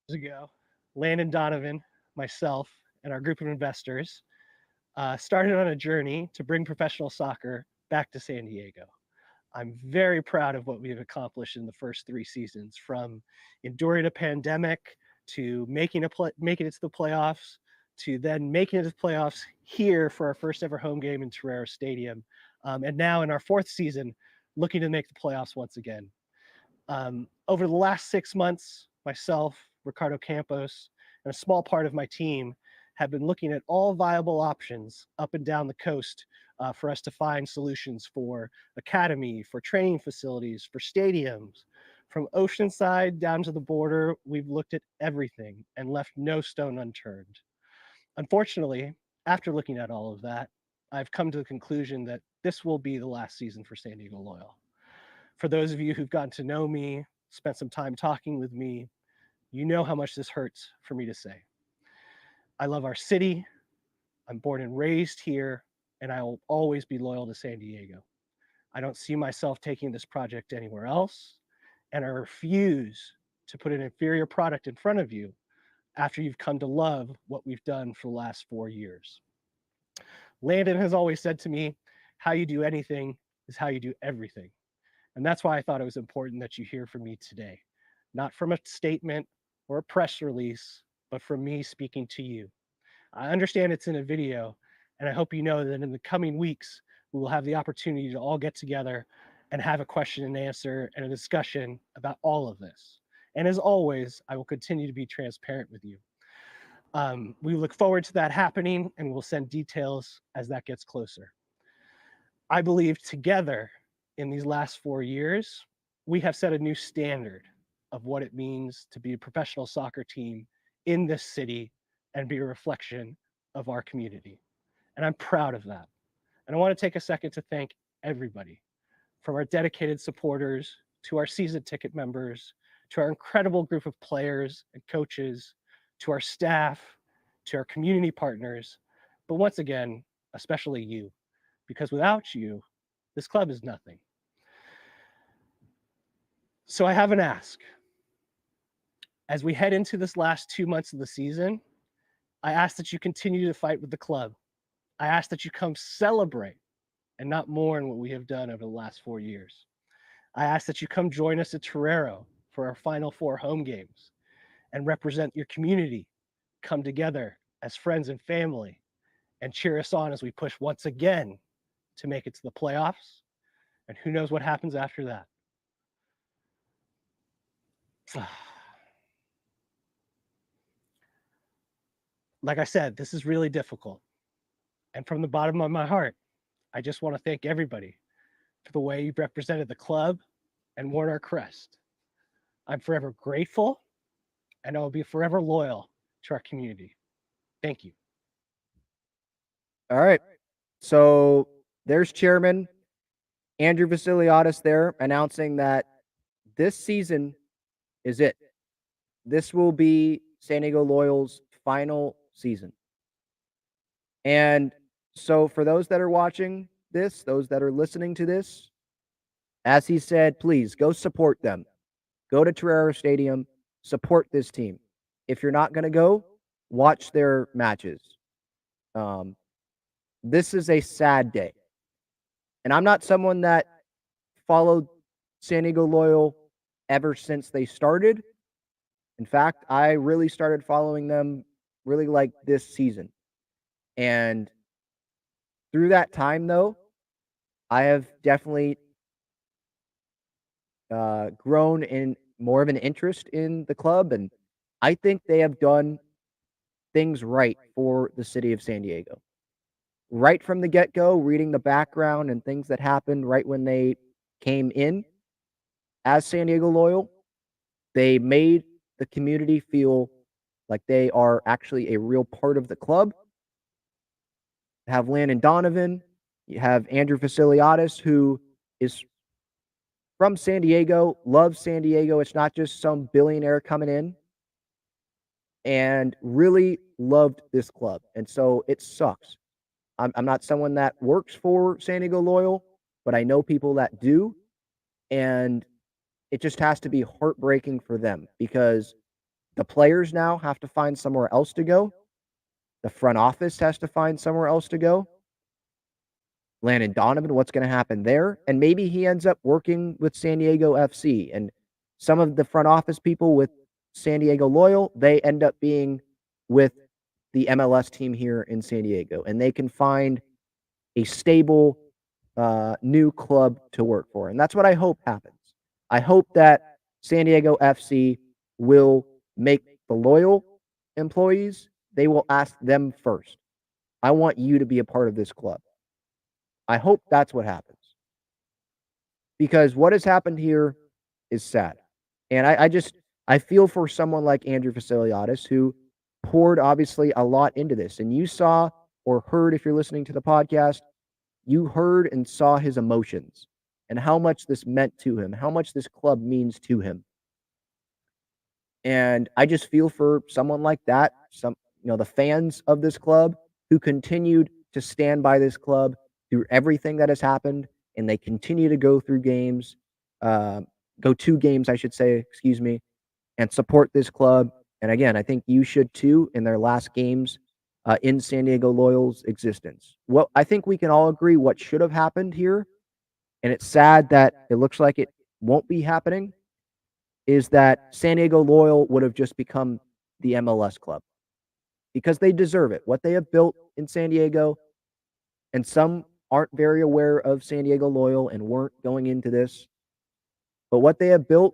Years ago, Landon Donovan, myself, and our group of investors started on a journey to bring professional soccer back to San Diego. I'm very proud of what we've accomplished in the first 3 seasons, from enduring a pandemic to making it to the playoffs, to then making it to the playoffs here for our first ever home game in Torero Stadium, and now in our 4th season, looking to make the playoffs once again. Over the last 6 months, myself, Ricardo Campos, and a small part of my team have been looking at all viable options up and down the coast for us to find solutions for academy, for training facilities, for stadiums. From Oceanside down to the border, we've looked at everything and left no stone unturned. Unfortunately, after looking at all of that, I've come to the conclusion that this will be the last season for San Diego Loyal. For those of you who've gotten to know me, spent some time talking with me, you know how much this hurts for me to say. I love our city. I'm born and raised here, and I will always be loyal to San Diego. I don't see myself taking this project anywhere else, and I refuse to put an inferior product in front of you after you've come to love what we've done for the last 4 years. Landon has always said to me, how you do anything is how you do everything. And that's why I thought it was important that you hear from me today, not from a statement or a press release, but from me speaking to you. I understand it's in a video, and I hope you know that in the coming weeks, we will have the opportunity to all get together and have a question and answer and a discussion about all of this. And as always, I will continue to be transparent with you. We look forward to that happening, and we'll send details as that gets closer. I believe together in these last 4 years, we have set a new standard of what it means to be a professional soccer team in this city and be a reflection of our community. And I'm proud of that. And I want to take a second to thank everybody, from our dedicated supporters to our season ticket members, to our incredible group of players and coaches, to our staff, to our community partners, but once again, especially you, because without you, this club is nothing. So I have an ask. As we head into this last 2 months of the season, I ask that you continue to fight with the club. I ask that you come celebrate and not mourn what we have done over the last 4 years. I ask that you come join us at Torero for our final 4 home games and represent your community, come together as friends and family, and cheer us on as we push once again to make it to the playoffs. And who knows what happens after that. Like I said, this is really difficult. And from the bottom of my heart, I just want to thank everybody for the way you've represented the club and worn our crest. I'm forever grateful, and I will be forever loyal to our community. Thank you. All right. So there's Chairman Andrew Vassiliadis there announcing that this season is it. This will be San Diego Loyal's final season. And so for those that are watching this, those that are listening to this, as he said, please go support them. Go to Torero Stadium, support this team. If you're not going to go, watch their matches. This is a sad day. And I'm not someone that followed San Diego Loyal ever since they started. In fact, I really started following them really like this season. And through that time, though, I have definitely grown in more of an interest in the club. And I think they have done things right for the city of San Diego. Right from the get-go, reading the background and things that happened right when they came in as San Diego Loyal, they made the community feel like they are actually a real part of the club. You have Landon Donovan, you have Andrew Vassiliadis, who is from San Diego, loves San Diego. It's not just some billionaire coming in, and really loved this club. And so it sucks. I'm not someone that works for San Diego Loyal, but I know people that do. And it just has to be heartbreaking for them because the players now have to find somewhere else to go. The front office has to find somewhere else to go. Landon Donovan, what's going to happen there? And maybe he ends up working with San Diego FC. And some of the front office people with San Diego Loyal, they end up being with the MLS team here in San Diego. And they can find a stable new club to work for. And that's what I hope happens. I hope that San Diego FC will make the Loyal employees, they will ask them first. I want you to be a part of this club. I hope that's what happens. Because what has happened here is sad. And I feel for someone like Andrew Vassiliadis, who poured obviously a lot into this. And you saw or heard if you're listening to the podcast, you heard and saw his emotions and how much this meant to him, how much this club means to him. And I just feel for someone like that, the fans of this club who continued to stand by this club through everything that has happened, and they continue to go through games, go to games, I should say, excuse me, and support this club. And again, I think you should too in their last games in San Diego Loyal's existence. Well, I think we can all agree what should have happened here, and it's sad that it looks like it won't be happening, is that San Diego Loyal would have just become the MLS club because they deserve it. What they have built in San Diego, and some aren't very aware of San Diego Loyal and weren't going into this, but what they have built,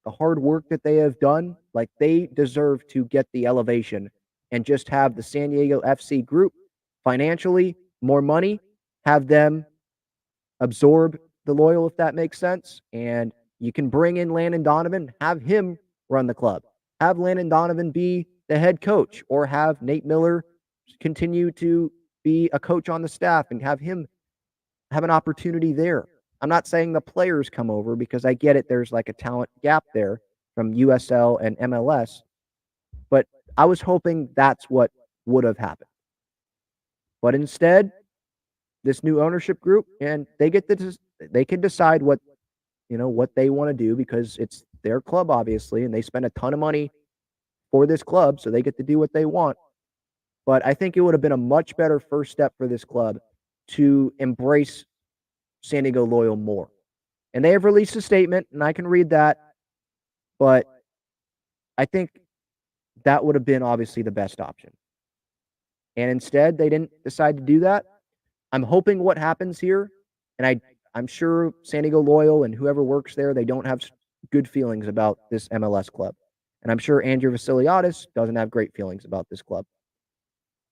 the hard work that they have done, like they deserve to get the elevation and just have the San Diego FC group financially more money, have them absorb the Loyal, if that makes sense. And you can bring in Landon Donovan, have him run the club, have Landon Donovan be the head coach, or have Nate Miller continue to be a coach on the staff and have him have an opportunity there. I'm not saying the players come over because I get it. There's like a talent gap there from USL and MLS, but I was hoping that's what would have happened. But instead, this new ownership group, and they can decide what they want to do because it's their club, obviously, and they spend a ton of money for this club, so they get to do what they want. But I think it would have been a much better first step for this club to embrace San Diego Loyal more. And they have released a statement, and I can read that, but I think that would have been obviously the best option. And instead, they didn't decide to do that. I'm hoping what happens here, and I'm sure San Diego Loyal and whoever works there, they don't have good feelings about this MLS club. And I'm sure Andrew Vassiliadis doesn't have great feelings about this club.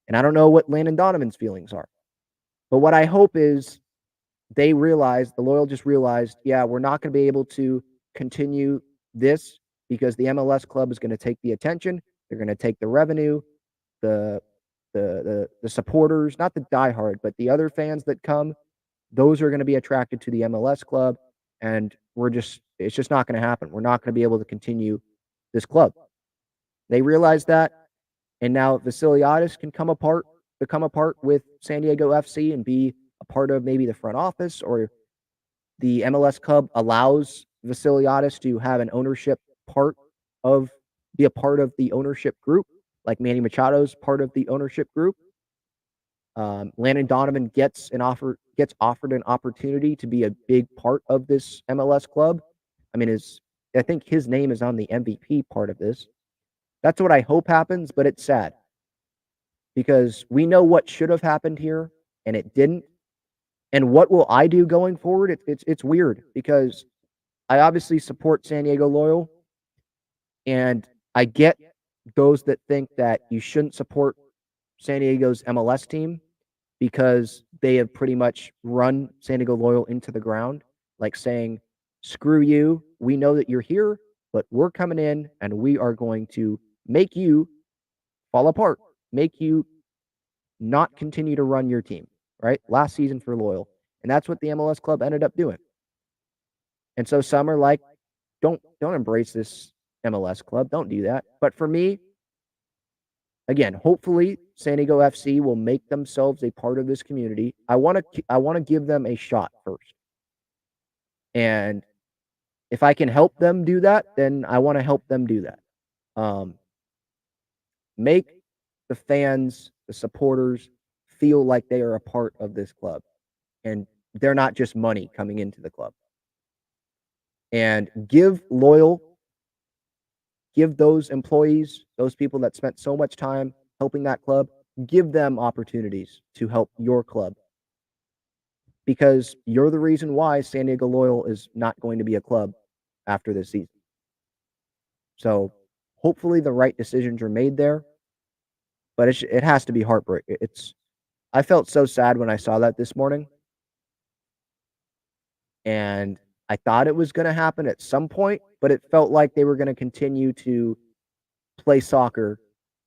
And I don't know what Landon Donovan's feelings are. But what I hope is the Loyal just realized, yeah, we're not going to be able to continue this because the MLS club is going to take the attention. They're going to take the revenue, the supporters, not the diehard, but the other fans that come, those are going to be attracted to the MLS club. And it's just not going to happen. We're not going to be able to continue this club. They realize that. And now Vassiliadis can become a part with San Diego FC and be a part of maybe the front office, or the MLS club allows Vassiliadis to have an ownership be a part of the ownership group, like Manny Machado's part of the ownership group. Landon Donovan gets offered an opportunity to be a big part of this MLS club. I mean, I think his name is on the MVP part of this. That's what I hope happens, but it's sad because we know what should have happened here and it didn't. And what will I do going forward? It's weird because I obviously support San Diego Loyal, and I get those that think that you shouldn't support San Diego's MLS team because they have pretty much run San Diego Loyal into the ground, like saying, screw you, we know that you're here, but we're coming in and we are going to make you fall apart, make you not continue to run your team, right? Last season for Loyal. And that's what the MLS club ended up doing. And so some are like, don't embrace this MLS club. Don't do that. But for me, again, hopefully San Diego FC will make themselves a part of this community. I want to give them a shot first. And if I can help them do that, then I want to help them do that. Make the fans, the supporters feel like they are a part of this club and they're not just money coming into the club. And give those employees, those people that spent so much time helping that club, give them opportunities to help your club. Because you're the reason why San Diego Loyal is not going to be a club after this season. So hopefully the right decisions are made there. But it has to be heartbreaking. I felt so sad when I saw that this morning. And I thought it was going to happen at some point, but it felt like they were going to continue to play soccer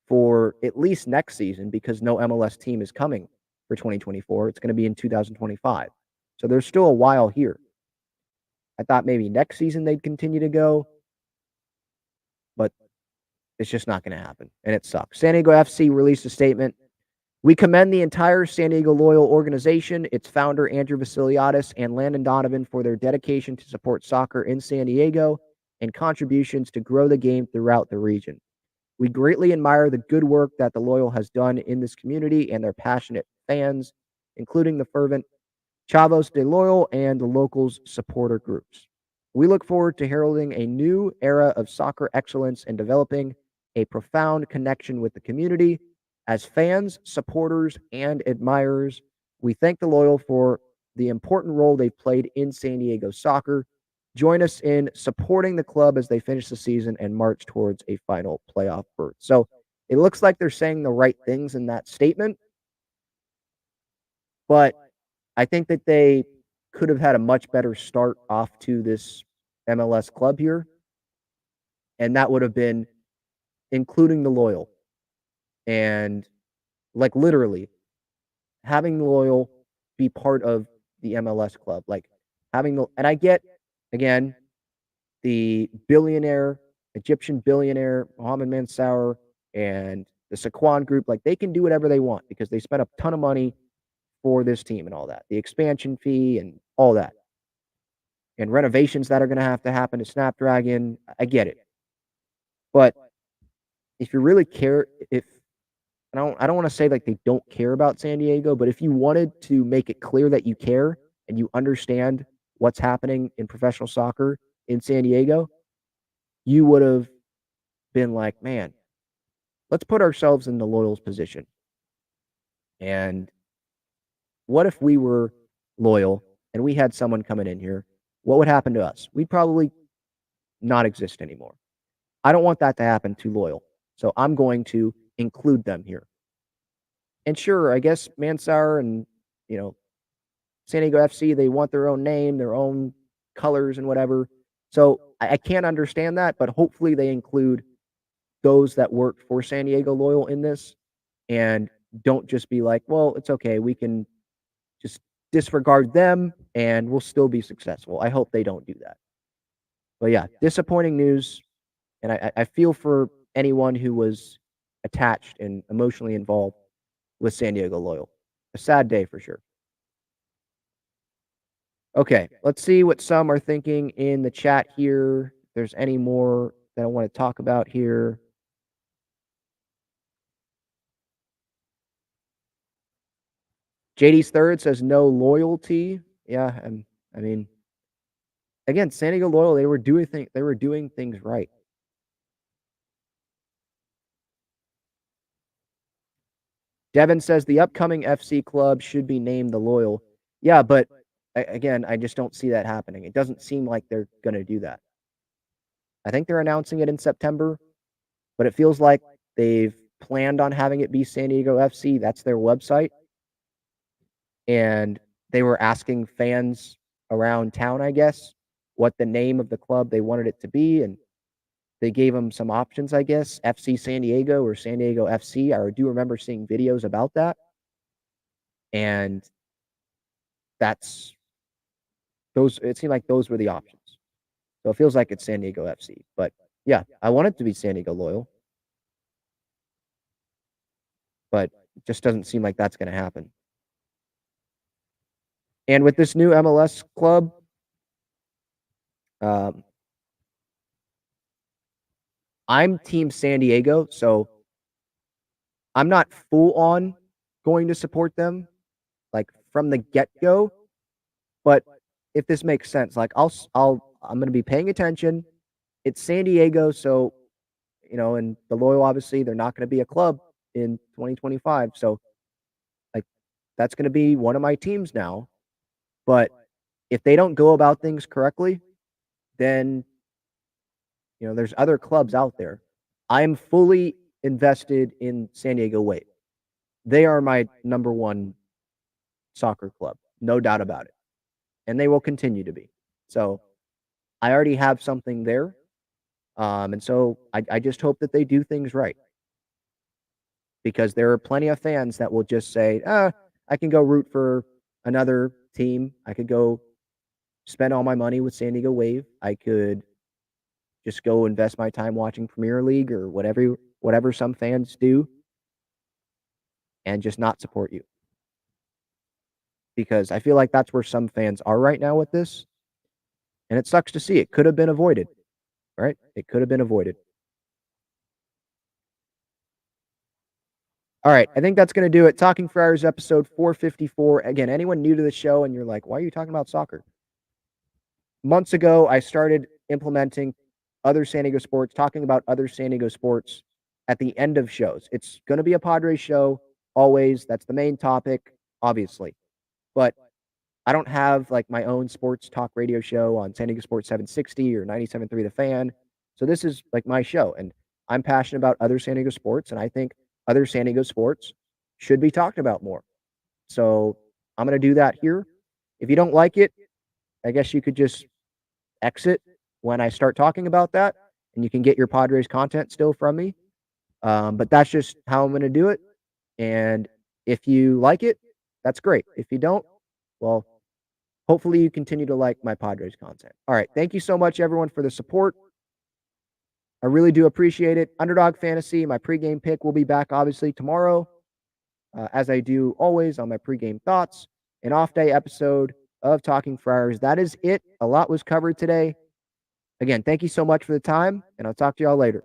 for at least next season because no MLS team is coming for 2024. It's going to be in 2025. So there's still a while here. I thought maybe next season they'd continue to go, but it's just not going to happen, and it sucks. San Diego FC released a statement. We commend the entire San Diego Loyal organization, its founder, Andrew Vasiliadis, and Landon Donovan for their dedication to support soccer in San Diego and contributions to grow the game throughout the region. We greatly admire the good work that the Loyal has done in this community and their passionate fans, including the fervent Chavos de Loyal and the locals supporter groups. We look forward to heralding a new era of soccer excellence and developing a profound connection with the community. As fans, supporters, and admirers, we thank the Loyal for the important role they've played in San Diego soccer. Join us in supporting the club as they finish the season and march towards a final playoff berth. So it looks like they're saying the right things in that statement, but I think that they could have had a much better start off to this MLS club here, and that would have been including the Loyal and, like, literally having the Loyal be part of the MLS club, like having the, and I get, again, the billionaire, Egyptian billionaire, Mohammed Mansour, and the Saquon group, like, they can do whatever they want because they spent a ton of money for this team and all that, the expansion fee and all that, and renovations that are going to happen to Snapdragon. I get it. But if you really care, if I don't want to say like they don't care about San Diego, but if you wanted to make it clear that you care and you understand what's happening in professional soccer in San Diego, you would have been like, man, let's put ourselves in the Loyal's position. And what if we were Loyal and we had someone coming in here? What would happen to us? We'd probably not exist anymore. I don't want that to happen to Loyal. So I'm going to include them here. And sure, I guess Mansour and, San Diego FC, they want their own name, their own colors and whatever. So I can't understand that, but hopefully they include those that work for San Diego Loyal in this and don't just be like, well, it's okay. We can just disregard them and we'll still be successful. I hope they don't do that. But yeah, disappointing news. And I feel for anyone who was attached and emotionally involved with San Diego Loyal. A sad day for sure. Okay, let's see what some are thinking in the chat here. If there's any more that I want to talk about here. JD's third says no loyalty. Yeah, I mean, again, San Diego Loyal, they were doing things right. Devin says the upcoming FC club should be named the Loyal. Yeah, but again, I just don't see that happening. It doesn't seem like they're going to do that. I think they're announcing it in September, but it feels like they've planned on having it be San Diego FC. That's their website. And they were asking fans around town, I guess, what the name of the club they wanted it to be. And they gave them some options, I guess, FC San Diego or San Diego FC. I do remember seeing videos about that. And it seemed like those were the options. So it feels like it's San Diego FC. But yeah, I want it to be San Diego Loyal. But it just doesn't seem like that's going to happen. And with this new MLS club, I'm Team San Diego, so I'm not full on going to support them, like from the get-go. But if this makes sense, like I'm going to be paying attention. It's San Diego, so and the Loyal, obviously, they're not going to be a club in 2025. So, like, that's going to be one of my teams now. But if they don't go about things correctly, then there's other clubs out there. I am fully invested in San Diego Wave. They are my number one soccer club, no doubt about it. And they will continue to be. So I already have something there. And so I just hope that they do things right. because there are plenty of fans that will just say, I can go root for another team. I could go spend all my money with San Diego Wave. I could just go invest my time watching Premier League or whatever some fans do, and just not support you. Because I feel like that's where some fans are right now with this. And it sucks to see. It could have been avoided, right? It could have been avoided. All right, I think that's going to do it. Talking Friars episode 454. Again, anyone new to the show and you're like, why are you talking about soccer? Months ago, I started implementing other San Diego sports, talking about other San Diego sports at the end of shows. It's going to be a Padres show always. That's the main topic, obviously. But I don't have like my own sports talk radio show on San Diego Sports 760 or 97.3 The Fan. So this is like my show, and I'm passionate about other San Diego sports, and I think other San Diego sports should be talked about more. So I'm going to do that here. If you don't like it, I guess you could just exit when I start talking about that, and you can get your Padres content still from me. But that's just how I'm going to do it. And if you like it, that's great. If you don't, well, hopefully you continue to like my Padres content. All right. Thank you so much, everyone, for the support. I really do appreciate it. Underdog Fantasy, my pregame pick, will be back, obviously, tomorrow, as I do always on my pregame thoughts. An off-day episode of Talking Friars. That is it. A lot was covered today. Again, thank you so much for the time, and I'll talk to y'all later.